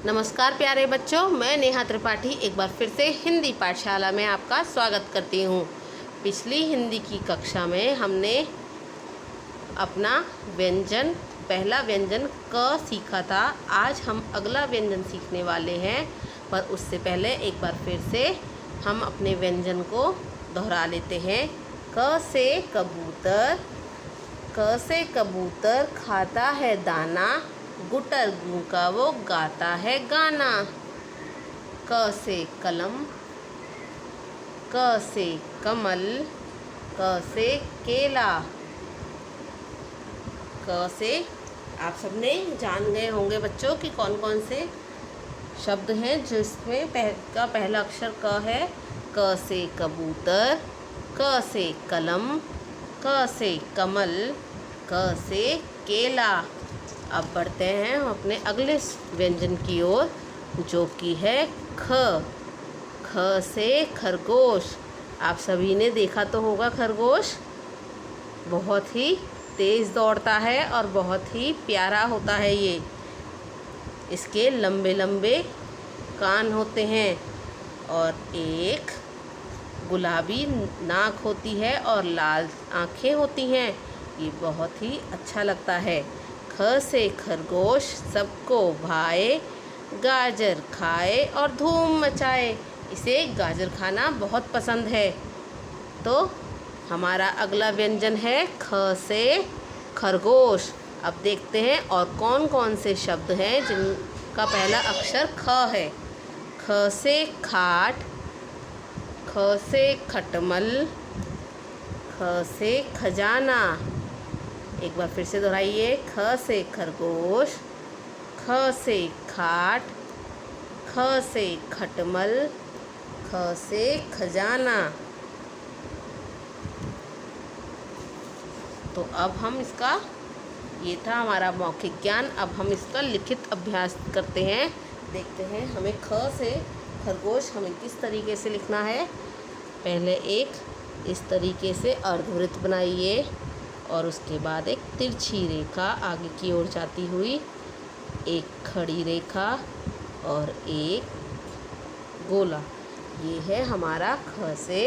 नमस्कार प्यारे बच्चों, मैं नेहा त्रिपाठी एक बार फिर से हिंदी पाठशाला में आपका स्वागत करती हूँ। पिछली हिंदी की कक्षा में हमने अपना पहला व्यंजन क सीखा था। आज हम अगला व्यंजन सीखने वाले हैं, पर उससे पहले एक बार फिर से हम अपने व्यंजन को दोहरा लेते हैं। क से कबूतर खाता है दाना, गुटर गूं का वो गाता है गाना। क से कलम, क से कमल, क से केला। क से आप सबने जान गए होंगे बच्चों कि कौन कौन से शब्द हैं जिसमें का पहला अक्षर क है। क से कबूतर, क से कलम, क से कमल, क से केला। अब बढ़ते हैं हम अपने अगले व्यंजन की ओर, जो कि है ख। ख से खरगोश। आप सभी ने देखा तो होगा, खरगोश बहुत ही तेज़ दौड़ता है और बहुत ही प्यारा होता है। ये इसके लंबे लंबे कान होते हैं और एक गुलाबी नाक होती है और लाल आँखें होती हैं। ये बहुत ही अच्छा लगता है। ख से खरगोश सबको भाए, गाजर खाए और धूम मचाए। इसे गाजर खाना बहुत पसंद है। तो हमारा अगला व्यंजन है ख से खरगोश। अब देखते हैं और कौन कौन से शब्द हैं जिनका पहला अक्षर ख है। ख से खाट, ख से खटमल, ख से खजाना। एक बार फिर से दोहराइए। ख से खरगोश, ख से खाट, ख से खटमल, ख से खजाना। तो अब हम इसका, ये था हमारा मौखिक ज्ञान। अब हम इसका लिखित अभ्यास करते हैं। देखते हैं हमें ख से खरगोश हमें किस तरीके से लिखना है। पहले एक इस तरीके से अर्धवृत्त बनाइए और उसके बाद एक तिरछी रेखा आगे की ओर जाती हुई, एक खड़ी रेखा और एक गोला। ये है हमारा ख से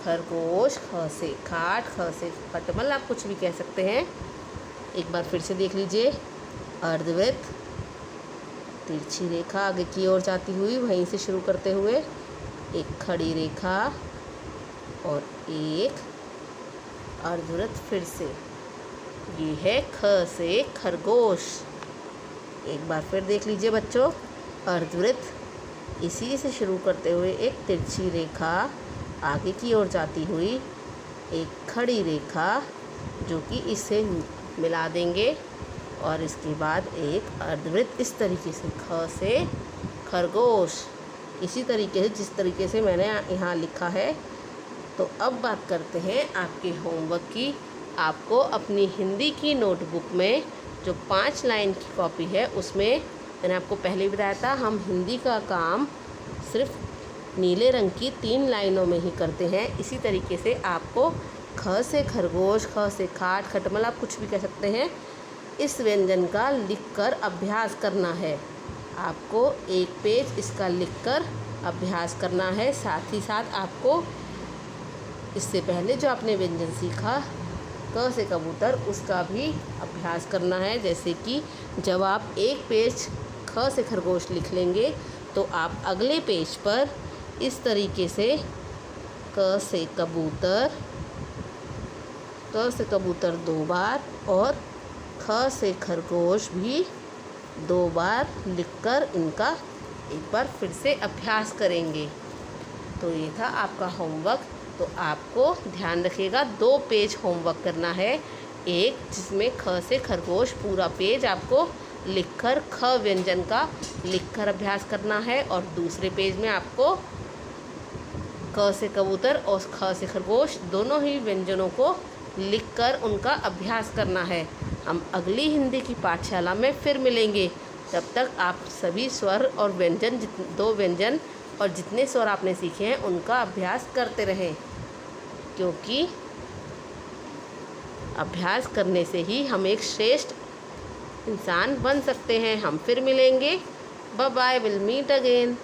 खरगोश, ख से खाट, ख से खटमल, आप कुछ भी कह सकते हैं। एक बार फिर से देख लीजिए। अर्धवृत्त, तिरछी रेखा आगे की ओर जाती हुई, वहीं से शुरू करते हुए एक खड़ी रेखा और एक अर्धवृत्त फिर से। ये है ख से खरगोश। एक बार फिर देख लीजिए बच्चों। अर्धवृत्त, इसी से शुरू करते हुए एक तिरछी रेखा आगे की ओर जाती हुई, एक खड़ी रेखा जो कि इससे मिला देंगे और इसके बाद एक अर्धवृत्त। इस तरीके से ख से खरगोश, इसी तरीके से जिस तरीके से मैंने यहाँ लिखा है। तो अब बात करते हैं आपके होमवर्क की। आपको अपनी हिंदी की नोटबुक में जो 5 लाइन की कॉपी है, उसमें मैंने आपको पहले ही बताया था, हम हिंदी का काम सिर्फ नीले रंग की 3 लाइनों में ही करते हैं। इसी तरीके से आपको ख से खरगोश, ख से खाट, खटमल, आप कुछ भी कह सकते हैं, इस व्यंजन का लिखकर अभ्यास करना है। आपको एक पेज इसका लिखकर अभ्यास करना है। साथ ही साथ आपको इससे पहले जो आपने व्यंजन सीखा क से कबूतर, उसका भी अभ्यास करना है। जैसे कि जब आप एक पेज ख से खरगोश लिख लेंगे तो आप अगले पेज पर इस तरीके से क से कबूतर 2 बार और ख से खरगोश भी 2 बार लिखकर इनका एक बार फिर से अभ्यास करेंगे। तो ये था आपका होमवर्क। तो आपको ध्यान रखिएगा, 2 पेज होमवर्क करना है। एक जिसमें ख से खरगोश पूरा पेज आपको लिखकर ख व्यंजन का लिखकर अभ्यास करना है, और दूसरे पेज में आपको क से कबूतर और ख से खरगोश दोनों ही व्यंजनों को लिखकर उनका अभ्यास करना है। हम अगली हिंदी की पाठशाला में फिर मिलेंगे। तब तक आप सभी स्वर और व्यंजन, 2 व्यंजन और जितने स्वर आपने सीखे हैं उनका अभ्यास करते रहें, क्योंकि अभ्यास करने से ही हम एक श्रेष्ठ इंसान बन सकते हैं। हम फिर मिलेंगे। Bye bye, will meet again.